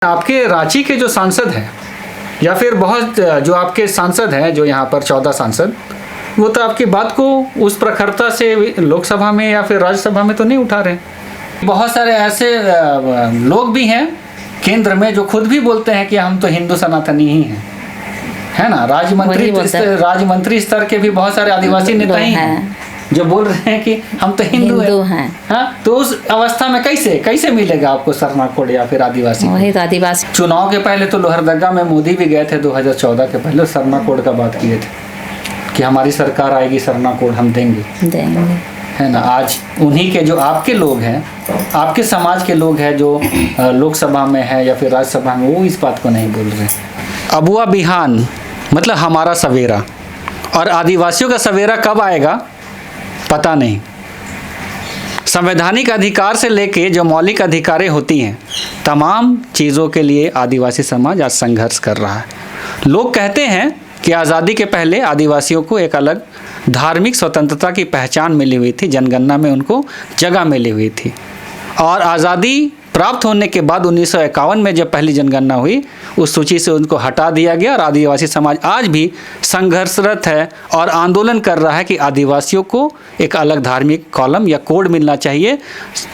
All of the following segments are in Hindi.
आपके रांची के जो सांसद हैं या फिर बहुत जो आपके सांसद हैं जो यहाँ पर 14 सांसद, वो तो आपकी बात को उस प्रखरता से लोकसभा में या फिर राज्यसभा में तो नहीं उठा रहे। बहुत सारे ऐसे लोग भी हैं केंद्र में जो खुद भी बोलते हैं कि हम तो हिंदू सनातनी ही हैं, है ना। राज्य स्तर के भी बहुत सारे आदिवासी नेता ही हैं जो बोल रहे हैं कि हम तो हिंदू हैं। हाँ, तो उस अवस्था में कैसे मिलेगा आपको सरना कोड या फिर आदिवासी? वही तो आदिवासी। चुनाव के पहले तो लोहरदगा में मोदी भी गए थे 2014 के पहले, सरना कोड का बात किए थे कि हमारी सरकार आएगी सरना कोड हम देंगे, है ना। आज उन्हीं के जो आपके लोग हैं, आपके समाज के लोग हैं जो लोकसभा में है या फिर राज्यसभा में, वो इस बात को नहीं बोल रहे। अबुआ बिहान मतलब हमारा सवेरा, और आदिवासियों का सवेरा कब आएगा पता नहीं। संवैधानिक अधिकार से लेके जो मौलिक अधिकारें होती हैं, तमाम चीज़ों के लिए आदिवासी समाज आज संघर्ष कर रहा है। लोग कहते हैं कि आज़ादी के पहले आदिवासियों को एक अलग धार्मिक स्वतंत्रता की पहचान मिली हुई थी, जनगणना में उनको जगह मिली हुई थी, और आज़ादी प्राप्त होने के बाद 1951 में जब पहली जनगणना हुई, उस सूची से उनको हटा दिया गया। और आदिवासी समाज आज भी संघर्षरत है और आंदोलन कर रहा है कि आदिवासियों को एक अलग धार्मिक कॉलम या कोड मिलना चाहिए,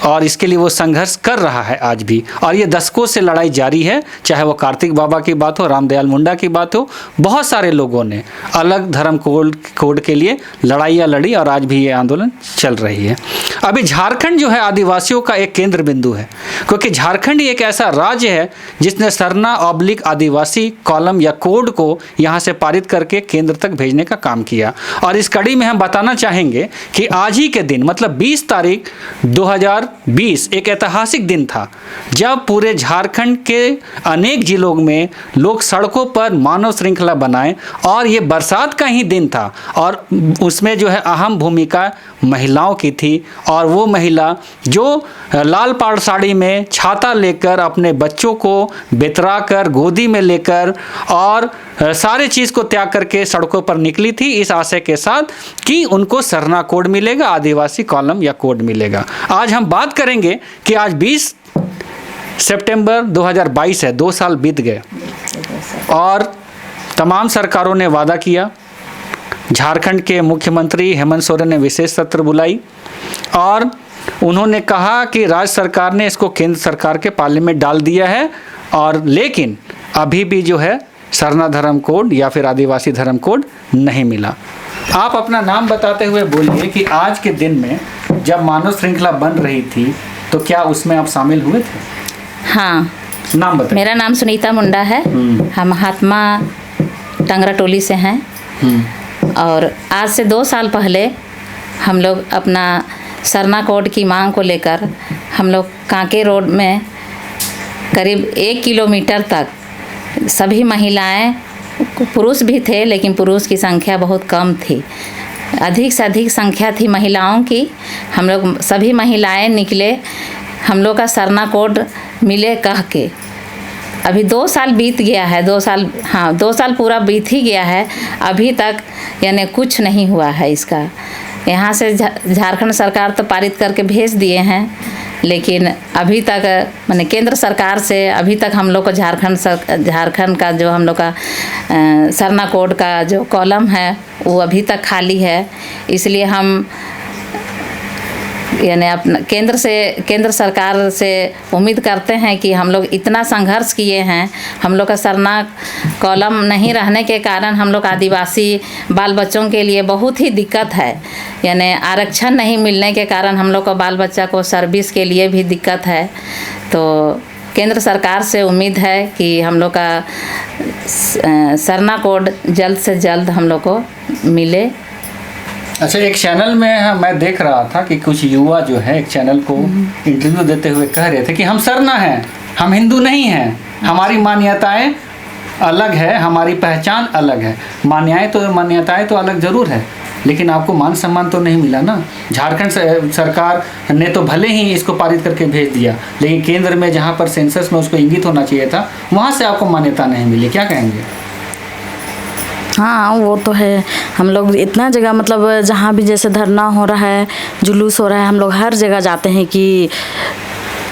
और इसके लिए वो संघर्ष कर रहा है आज भी। और ये दशकों से लड़ाई जारी है, चाहे वो कार्तिक बाबा की बात हो, रामदयाल मुंडा की बात हो, बहुत सारे लोगों ने अलग धर्म कोड के लिए लड़ाइयाँ लड़ी और आज भी ये आंदोलन चल रही है। अभी झारखंड जो है आदिवासियों का एक केंद्र बिंदु है, क्योंकि झारखंड ही एक ऐसा राज्य है जिसने सरना ऑब्लिक आदिवासी कॉलम या कोड को यहाँ से पारित करके केंद्र तक भेजने का काम किया। और इस कड़ी में हम बताना चाहेंगे कि आज ही के दिन मतलब 20 तारीख 2020 एक ऐतिहासिक दिन था, जब पूरे झारखंड के अनेक जिलों में लोग सड़कों पर मानव श्रृंखला बनाए, और ये बरसात का ही दिन था, और उसमें जो है अहम भूमिका महिलाओं की थी। और वो महिला जो लाल पाड़ साड़ी में छाता लेकर अपने बच्चों को बेतरा कर गोदी में लेकर और सारे चीज़ को त्याग करके सड़कों पर निकली थी, इस आशय के साथ कि उनको सरना कोड मिलेगा, आदिवासी कॉलम या कोड मिलेगा। आज हम बात करेंगे कि आज 20 सितंबर 2022 है, 2 साल बीत गए और तमाम सरकारों ने वादा किया। झारखंड के मुख्यमंत्री हेमंत सोरेन ने विशेष सत्र बुलाई और उन्होंने कहा कि राज्य सरकार ने इसको केंद्र सरकार के पार्लियामेंट डाल दिया है, और लेकिन अभी भी जो है सरना धर्म कोड या फिर आदिवासी धर्म कोड नहीं मिला। आप अपना नाम बताते हुए बोलिए कि आज के दिन में जब मानव श्रृंखला बन रही थी तो क्या उसमें आप शामिल हुए थे? हाँ, नाम बताइए। मेरा नाम सुनीता मुंडा है। हम महात्मा टंगरा टोली से हैं, और आज से 2 साल पहले हम लोग अपना सरना कोड की मांग को लेकर हम लोग कांके रोड में करीब 1 किलोमीटर तक सभी महिलाएं, पुरुष भी थे लेकिन पुरुष की संख्या बहुत कम थी, अधिक से अधिक संख्या थी महिलाओं की। हम लोग सभी महिलाएं निकले, हम लोग का सरना कोड मिले कह के। अभी 2 साल बीत गया है, 2 साल पूरा बीत ही गया है, अभी तक यानी कुछ नहीं हुआ है इसका। यहाँ से झारखंड सरकार तो पारित करके भेज दिए हैं, लेकिन अभी तक माने केंद्र सरकार से अभी तक हम लोग को झारखंड का जो हम लोग का सरना कोड का जो कॉलम है वो अभी तक खाली है। इसलिए हम यानी अपना केंद्र सरकार से उम्मीद करते हैं कि हम लोग इतना संघर्ष किए हैं, हम लोग का सरना कॉलम नहीं रहने के कारण हम लोग आदिवासी बाल बच्चों के लिए बहुत ही दिक्कत है। यानी आरक्षण नहीं मिलने के कारण हम लोग को बाल बच्चा को सर्विस के लिए भी दिक्कत है। तो केंद्र सरकार से उम्मीद है कि हम लोग का सरना कोड जल्द से जल्द हम लोग को मिले। अच्छा, एक चैनल में मैं देख रहा था कि कुछ युवा जो है एक चैनल को इंटरव्यू देते हुए कह रहे थे कि हम सरना हैं, हम हिंदू नहीं हैं, हमारी मान्यताएं अलग है, हमारी पहचान अलग है। मान्यताएं तो अलग ज़रूर है, लेकिन आपको मान सम्मान तो नहीं मिला ना। झारखंड सरकार ने तो भले ही इसको पारित करके भेज दिया, लेकिन केंद्र में जहाँ पर सेंसस में उसको इंगित होना चाहिए था, वहाँ से आपको मान्यता नहीं मिली। क्या कहेंगे? हाँ, वो तो है। हम लोग इतना जगह मतलब जहाँ भी जैसे धरना हो रहा है, जुलूस हो रहा है, हम लोग हर जगह जाते हैं कि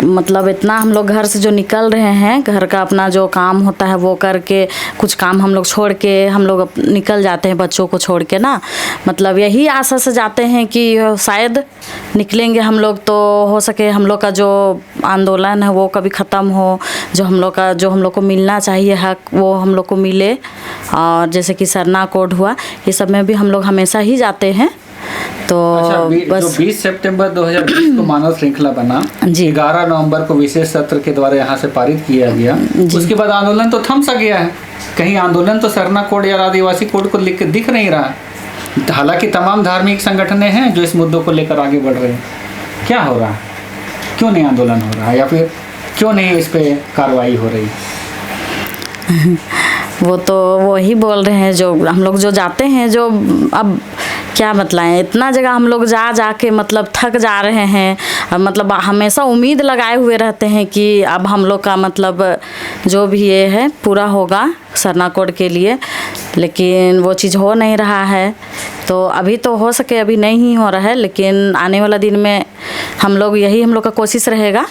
मतलब इतना हम लोग घर से जो निकल रहे हैं, घर का अपना जो काम होता है वो करके, कुछ काम हम लोग छोड़ के हम लोग निकल जाते हैं बच्चों को छोड़ के ना। मतलब यही आशा से जाते हैं कि शायद निकलेंगे हम लोग तो हो सके हम लोग का जो आंदोलन है वो कभी ख़त्म हो, जो हम लोग को मिलना चाहिए हक वो हम लोग को मिले। और जैसे कि सरना कोड हुआ, ये सब में भी हम लोग हमेशा ही जाते हैं। तो अच्छा, जो 20 सितंबर 2020 को मानव श्रृंखला बना, जी। 11 नवंबर को विशेष सत्र के द्वारा यहाँ से पारित किया गया, उसके बाद आंदोलन तो थम सा गया है। कहीं आंदोलन तो सरना कोड या आदिवासी कोड को लिख के दिख नहीं रहा। हालांकि तमाम धार्मिक संगठनें हैं जो इस मुद्दों को लेकर आगे बढ़ रहे हैं। क्या हो रहा है, क्यों नहीं आंदोलन हो रहा है, या फिर क्यों नहीं इस पे कार्रवाई हो रही? वो तो वही बोल रहे हैं, जो हम लोग जो जाते हैं, जो अब क्या बताएं, इतना जगह हम लोग जा के मतलब थक जा रहे हैं। मतलब हमेशा उम्मीद लगाए हुए रहते हैं कि अब हम लोग का मतलब जो भी ये है पूरा होगा सरना कोड के लिए, लेकिन वो चीज़ हो नहीं रहा है। तो अभी तो हो सके अभी नहीं हो रहा है, लेकिन आने वाला दिन में हम लोग का कोशिश रहेगा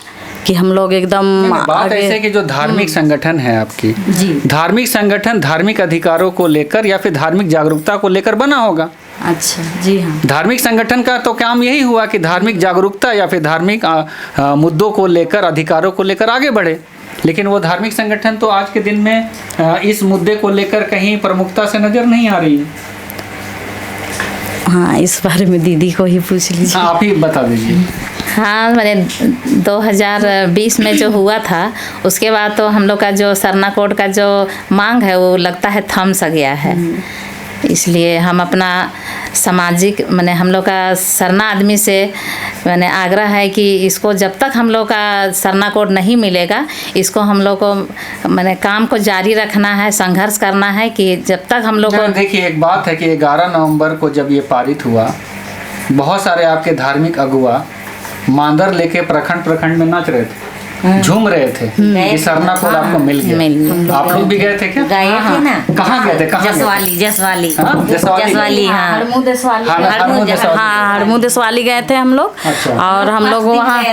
कि हम लोग एकदम बात ऐसे कि जो धार्मिक संगठन है आपकी, जी, धार्मिक संगठन धार्मिक अधिकारों को लेकर या फिर धार्मिक जागरूकता को लेकर बना होगा। अच्छा, जी हाँ। धार्मिक संगठन का तो काम यही हुआ कि धार्मिक जागरूकता या फिर धार्मिक मुद्दों को लेकर, अधिकारों को लेकर आगे बढ़े। लेकिन वो धार्मिक संगठन तो आज के दिन में इस मुद्दे को लेकर कहीं प्रमुखता से नजर नहीं आ रही है। हाँ, इस बारे में दीदी को ही पूछ लीजिए। हाँ, आप ही बता दीजिए। हाँ, मैंने 2020 में जो हुआ था उसके बाद तो हम लोग का जो सरना कोड का जो मांग है वो लगता है थम सा गया है। इसलिए हम अपना सामाजिक मैंने हम लोग का सरना आदमी से मैंने आग्रह है कि इसको जब तक हम लोग का सरना कोड नहीं मिलेगा, इसको हम लोग को मैंने काम को जारी रखना है, संघर्ष करना है कि जब तक हम लोग को। देखिए, एक बात है कि 11 नवंबर को जब ये पारित हुआ, बहुत सारे आपके धार्मिक अगुआ मांदर लेके प्रखंड में नाच रहे थे, झूम रहे थे कि सरना कोड आपको मिल गया। आप लोग भी गए थे क्या? गए थे ना। कहाँ गए थे? कहाँ? जसवाली। हाँ, हड़मू देशवाली गए थे हम लोग। अच्छा। और हम लोग वहाँ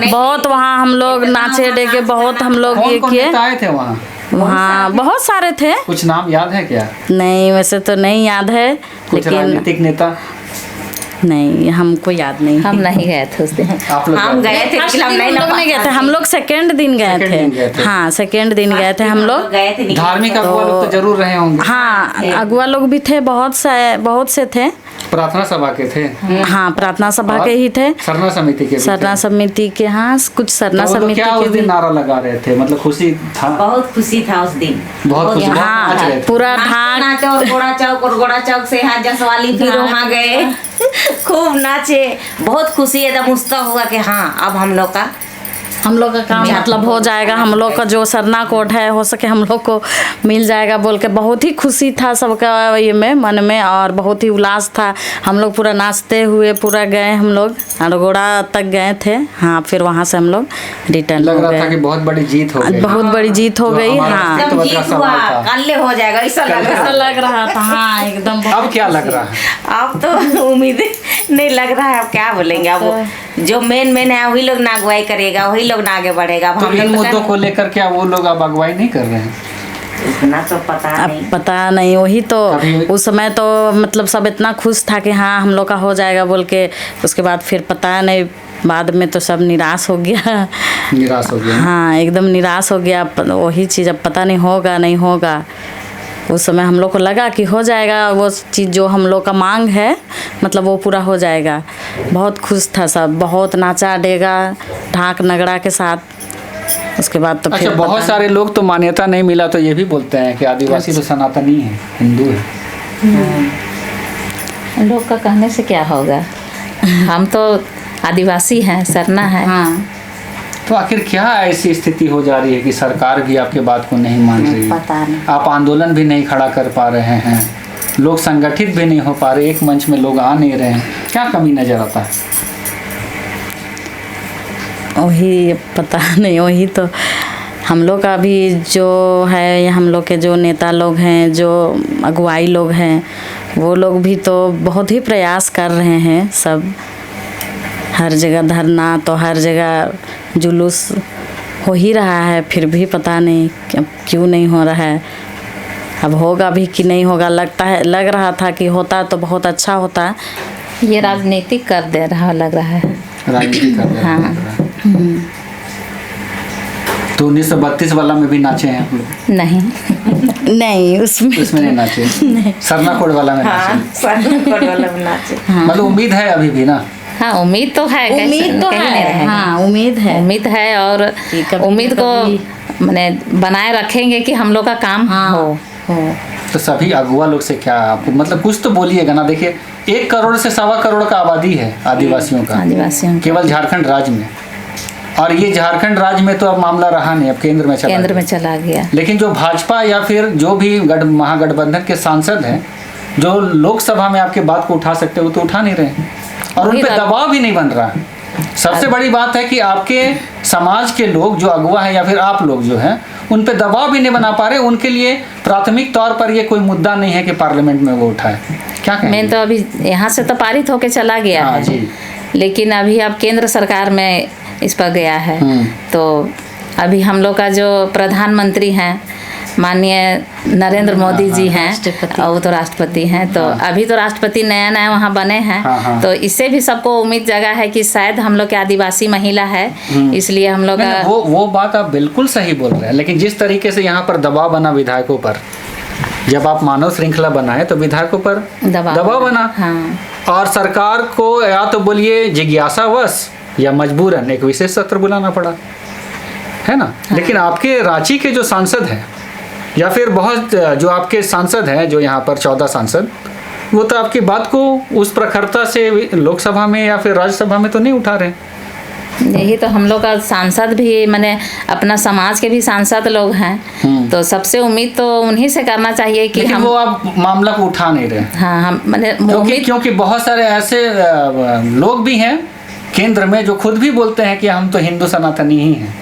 बहुत वहाँ हम लोग नाचे डेगे, बहुत हम लोग ये कौन किए। आए थे वहाँ? वहाँ बहुत सारे थे। कुछ नाम याद है क्या? नहीं, वैसे तो नहीं याद है, कुछ लेकिन राजनीतिक नेता? नहीं, हमको याद नहीं। हम नहीं गए थे उस दिन। आप लोग हम गए थे, हम लोग नहीं गए थे, हम लोग सेकेंड दिन गए थे। हाँ, सेकेंड दिन गए थे हम लोग। धार्मिक अगुआ लोग तो जरूर रहे होंगे। हाँ, अगुआ लोग भी थे, बहुत से थे। प्रार्थना सभा के थे? हाँ, प्रार्थना सभा के ही थे। सरना समिति के भी थे? सरना समिति के, हाँ, कुछ सरना तो वो लोग समिति क्या के उस दिन नारा लगा रहे थे? मतलब खुशी था? बहुत खुशी था उस दिन। बहुत खुशी, बहुत हाँ, नाच रहे थे। पूरा ढाक नाचे और गोड़ा चौक से यहाँ जसवाली फिर वहाँ गए, खूब नाचे। बहुत खुशी एकदम उत्सव हुआ कि हाँ अब हम लोग का काम मतलब हो जाएगा, हम लोग का जो सरना कोड है हो सके हम लोग को मिल जाएगा बोल के बहुत ही खुशी था सबका ये में मन में, और बहुत ही उल्लास था। हम लोग पूरा नाचते हुए पूरा गए, हम लोग अड़गोड़ा तक गए थे। हाँ, फिर वहाँ से हम लोग रिटर्न लग हो रहा था कि गए। बहुत बड़ी जीत हो गई। बहुत बड़ी जीत हो गई। हाँ, एकदम जीत हुआ, कल हो जाएगा ऐसा लग रहा था। हाँ, एकदम। अब क्या लग रहा है? अब तो उम्मीद नहीं लग रहा है। अब क्या बोलेंगे, अब जो मेन है वही लोग ना अगुवाई करेगा, वही लोग ना आगे बढ़ेगा। अब तो हम इन लोग मुद्दों को लेकर क्या वो लोग अब अगुवाई नहीं कर रहे हैं? इतना तो पता अब नहीं। पता नहीं, वही तो कभी- उस समय तो मतलब सब इतना खुश था कि हाँ हम लोग का हो जाएगा बोल के। उसके बाद फिर पता नहीं, बाद में तो सब निराश हो गया। निराश हो गया। हाँ, एकदम निराश हो गया। वही चीज़ अब पता नहीं होगा नहीं होगा। उस समय हम लोग को लगा कि हो जाएगा वो चीज़ जो हम लोग का मांग है, मतलब वो पूरा हो जाएगा। बहुत खुश था सब, बहुत नाचा डेगा ढाक नगड़ा के साथ। उसके बाद तो अच्छा, फिर बहुत पता सारे लोग तो मान्यता नहीं मिला तो ये भी बोलते हैं कि आदिवासी तो सनातनी है, हिंदू है। लोग का कहने से क्या होगा, हम तो आदिवासी हैं, सरना है। हाँ, तो आखिर क्या ऐसी स्थिति हो जा रही है कि सरकार भी आपके बात को नहीं मान रही है? पता नहीं। आप आंदोलन भी नहीं खड़ा कर पा रहे हैं, लोग संगठित भी नहीं हो पा रहे, एक मंच में लोग आ नहीं रहे हैं, क्या कमी नजर आता है? वही पता नहीं। वही तो हम लोग का भी जो है, हम लोग के जो नेता लोग हैं, जो अगुवाई लोग हैं, वो लोग भी तो बहुत ही प्रयास कर रहे हैं। सब हर जगह धरना, तो हर जगह जुलूस हो ही रहा है, फिर भी पता नहीं क्यों नहीं हो रहा है। अब होगा भी कि नहीं होगा, लग रहा था कि होता तो बहुत अच्छा होता। ये राजनीतिक कर दे रहा लग रहा है। राजनीति कर रहे हैं, हाँ। लग रहा है। तो 1932 वाला में भी नाचे हैं आप लोग? नहीं नहीं, उसमें नहीं नाचे। सरना कोड वाला में हाँ नाचे। सरना कोड वाला में नाचे। मतलब उम्मीद है अभी भी ना? हाँ, उम्मीद तो है, उम्मीद तो कहीं नहीं है। रहेगा। हाँ, उम्मीद है। उम्मीद है और कि कभी उम्मीद न कभी को मैंने बनाए रखेंगे कि हम लोग का काम हो। तो सभी अगुआ लोग से क्या आपको मतलब कुछ तो बोलिएगा ना। देखिए 1 करोड़ से 1.25 करोड़ का आबादी है आदिवासियों का, आदिवासियों केवल झारखंड राज्य में। और ये झारखंड राज्य में तो अब मामला रहा नहीं, अब केंद्र में चला गया। लेकिन जो भाजपा या फिर जो भी महागठबंधन के सांसद हैं, जो लोकसभा में आपके बात को उठा सकते हो, तो उठा नहीं रहे हैं और उन पर दबाव भी नहीं बन रहा। सबसे बड़ी बात है कि आपके समाज के लोग जो अगुआ है या फिर आप लोग जो हैं, उन पे दबाव भी नहीं बना पा रहे। उनके लिए प्राथमिक तौर पर ये कोई मुद्दा नहीं है कि पार्लियामेंट में वो उठाए। क्या कहेंगे? मैं तो अभी यहाँ से तो पारित होके चला गया हाँ है जी। लेकिन अभी अब केंद्र सरकार में इस पर गया है। तो अभी हम लोग का जो प्रधानमंत्री हैं माननीय नरेंद्र मोदी जी हैं और वो तो राष्ट्रपति हैं। तो अभी तो राष्ट्रपति नया वहाँ बने हैं। तो इससे भी सबको उम्मीद जगा है कि शायद हम लोग के आदिवासी महिला है, इसलिए हम लोग का वो बात आप बिल्कुल सही बोल रहे हैं। लेकिन जिस तरीके से यहाँ पर दबाव बना विधायकों पर, जब आप मानव श्रृंखला बनाए तो विधायकों पर दबाव बना। हाँ। और सरकार को या तो बोलिए जिज्ञासावश या मजबूरन एक विशेष सत्र बुलाना पड़ा, है ना। लेकिन आपके रांची के जो सांसद हैं या फिर बहुत जो आपके सांसद हैं, जो यहाँ पर 14 सांसद, वो तो आपकी बात को उस प्रखरता से लोकसभा में या फिर राज्यसभा में तो नहीं उठा रहे। यही तो हम लोग का सांसद भी मैंने अपना समाज के भी सांसद लोग हैं। तो सबसे उम्मीद तो उन्हीं से करना चाहिए कि हम वो आप मामला को उठा नहीं रहे। हाँ, हम मैंने क्योंकि बहुत सारे ऐसे लोग भी हैं केंद्र में जो खुद भी बोलते हैं कि हम तो हिंदू सनातनी ही हैं,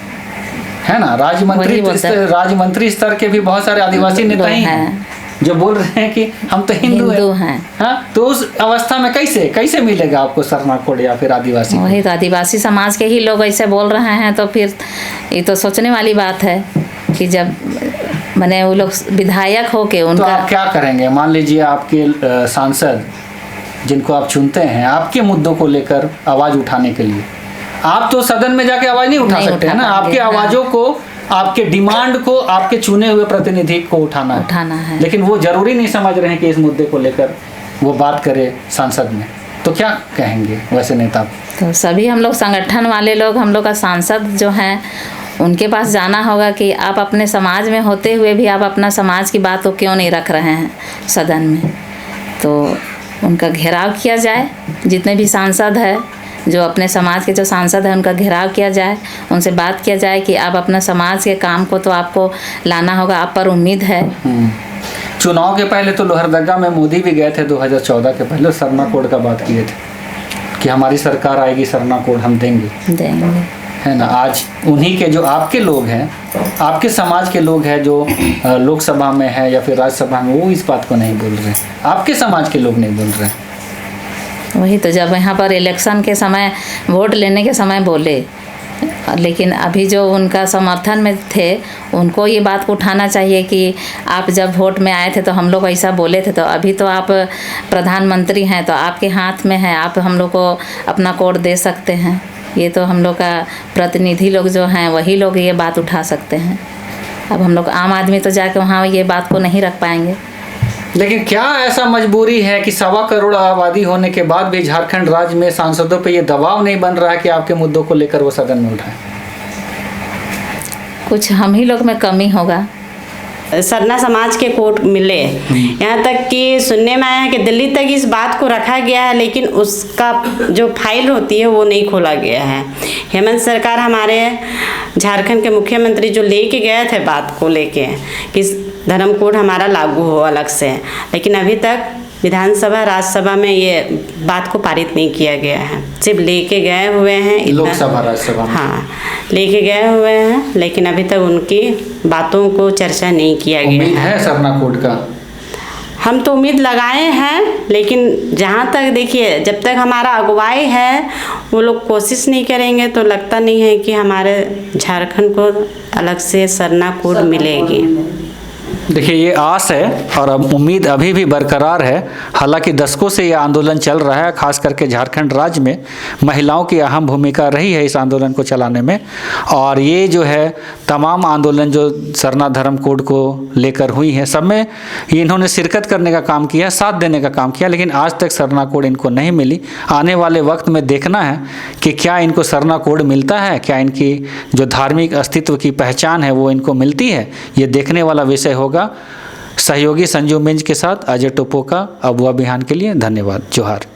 है ना। राज्य स्तर के भी बहुत सारे आदिवासी नेता ही हैं जो बोल रहे हैं कि हम तो हिंदू हैं। हाँ, तो उस अवस्था में कैसे मिलेगा आपको सरना कोड या फिर आदिवासी? वही तो आदिवासी समाज के ही लोग ऐसे बोल रहे हैं। तो फिर ये तो सोचने वाली बात है कि जब मैंने वो लोग विधायक हो के उनका, तो आप क्या करेंगे? मान लीजिए आपके सांसद जिनको आप चुनते हैं, आपके मुद्दों को लेकर आवाज उठाने के लिए, आप तो सदन में जाके आवाज नहीं उठा सकते हैं ना। आपके आवाजों को, आपके डिमांड को आपके चुने हुए प्रतिनिधि को उठाना है। लेकिन वो जरूरी नहीं समझ रहे हैं कि इस मुद्दे को लेकर वो बात करे सांसद में। तो क्या कहेंगे वैसे नेता? तो सभी हम लोग संगठन वाले लोग, हम लोग का सांसद जो हैं, उनके पास जाना होगा कि आप अपने समाज में होते हुए भी आप अपना समाज की बात को क्यों नहीं रख रहे हैं सदन में। तो उनका घेराव किया जाए, जितने भी सांसद हैं, जो अपने समाज के जो सांसद हैं, उनका घेराव किया जाए, उनसे बात किया जाए कि आप अपना समाज के काम को तो आपको लाना होगा, आप पर उम्मीद है। चुनाव के पहले तो लोहरदगा में मोदी भी गए थे 2014 के पहले, सरना कोड का बात किए थे कि हमारी सरकार आएगी, सरना कोड हम देंगे, है ना। आज उन्हीं के जो आपके लोग हैं, आपके समाज के लोग हैं जो लोकसभा में है या फिर राज्यसभा में, वो इस बात को नहीं बोल रहे। आपके समाज के लोग नहीं बोल रहे। वही तो जब यहाँ पर इलेक्शन के समय, वोट लेने के समय बोले, लेकिन अभी जो उनका समर्थन में थे उनको ये बात को उठाना चाहिए कि आप जब वोट में आए थे तो हम लोग ऐसा बोले थे। तो अभी तो आप प्रधानमंत्री हैं, तो आपके हाथ में है, आप हम लोग को अपना कोड दे सकते हैं। ये तो हम लोग का प्रतिनिधि लोग जो हैं वही लोग ये बात उठा सकते हैं। अब हम लोग आम आदमी तो जाके वहाँ ये बात को नहीं रख पाएंगे। लेकिन क्या ऐसा मजबूरी है कि 1.25 करोड़ आबादी होने के बाद भी झारखंड राज्य में सांसदों पे ये दबाव नहीं बन रहा है कि आपके मुद्दों को लेकर वो सदन में उठाएं? कुछ हम ही लोग में कमी होगा। सरना समाज के कोड मिले, यहाँ तक कि सुनने में आया है कि दिल्ली तक इस बात को रखा गया है, लेकिन उसका जो फाइल होती है वो नहीं खोला गया है। हेमंत सरकार, हमारे झारखंड के मुख्यमंत्री जो लेके गए थे बात को लेके कि धर्म कोड हमारा लागू हो अलग से, लेकिन अभी तक विधानसभा राज्यसभा में ये बात को पारित नहीं किया गया है। सिर्फ लेके गए हुए हैं, लोकसभा राज्यसभा में। हाँ, लेके गए हुए हैं, लेकिन अभी तक उनकी बातों को चर्चा नहीं किया गया है सरना कोड का। हम तो उम्मीद लगाए हैं, लेकिन जहाँ तक देखिए जब तक हमारा अगुवाई है वो लोग कोशिश नहीं करेंगे तो लगता नहीं है कि हमारे झारखंड को अलग से सरना कोड मिलेगी। देखिए ये आस है और अब उम्मीद अभी भी बरकरार है। हालांकि दशकों से ये आंदोलन चल रहा है, खास करके झारखंड राज्य में महिलाओं की अहम भूमिका रही है इस आंदोलन को चलाने में। और ये जो है तमाम आंदोलन जो सरना धर्म कोड को लेकर हुई है, सब में इन्होंने शिरकत करने का काम किया, साथ देने का काम किया, लेकिन आज तक सरना कोड इनको नहीं मिली। आने वाले वक्त में देखना है कि क्या इनको सरना कोड मिलता है, क्या इनकी जो धार्मिक अस्तित्व की पहचान है वो इनको मिलती है, ये देखने वाला विषय होगा। सहयोगी संजू मिंज के साथ अजय टोपोका, अबुआ बिहान के लिए धन्यवाद। जोहार।